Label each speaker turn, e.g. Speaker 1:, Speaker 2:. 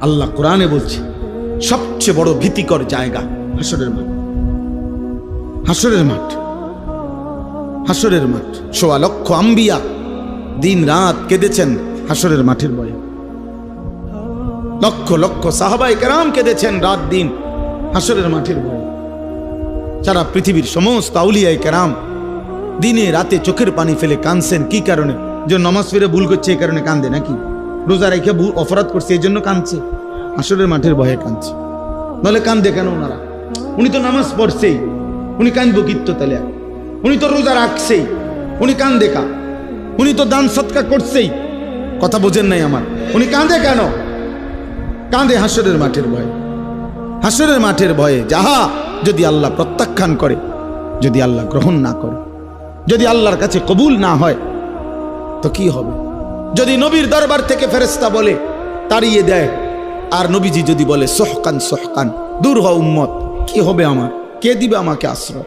Speaker 1: আল্লাহ কোরআনে বলছে সবচেয়ে বড় ভীতিকর জায়গা হাসরের মাঠ। হাসরের মাঠ, হাসরের মাঠ। ১৬ লক্ষ আম্বিয়া দিন রাত কেঁদেছেন হাসরের মাঠের ভয়ে। লক্ষ লক্ষ সাহাবায়ে কেরাম কেঁদেছেন রাত দিন হাসরের মাঠের ভয়ে। সারা পৃথিবীর সমস্ত আউলিয়ায়ে কেরাম দিনে রাতে চোখের পানি ফেলে কাঁদছেন। কি কারণে? যে নামাজ ফিরে ভুল করছে এই কারণে কান্দে নাকি? রোজা রেখে অপরাধ করছে এই জন্য কাঁদছে? হাসরের মাঠের ভয়ে কাঁদছে। নাহলে কান্দে কেন ওনারা? উনি তো নামাজ পড়ছেই, উনি কান্দবো কিত্ত তাহলে? উনি তো রোজা রাখছেই, উনি কান্দে কা? উনি তো দান সৎকার করছেই। কথা বোঝেন নাই আমার? উনি কাঁদে কেন? কাঁদে হাসরের মাঠের ভয়ে। হাসরের মাঠের ভয়ে যাহা যদি আল্লাহ প্রত্যাখ্যান করে, যদি আল্লাহ গ্রহণ না করে, যদি আল্লাহর কাছে কবুল না হয় তো কি হবে? যদি নবীর দরবার থেকে ফেরেশতা বলে তাড়িয়ে দেয়, আর নবীজি যদি বলে সহকান সহকান, দূর হও উম্মত, কি হবে আমার? কে দিবে আমাকে আশ্রয়?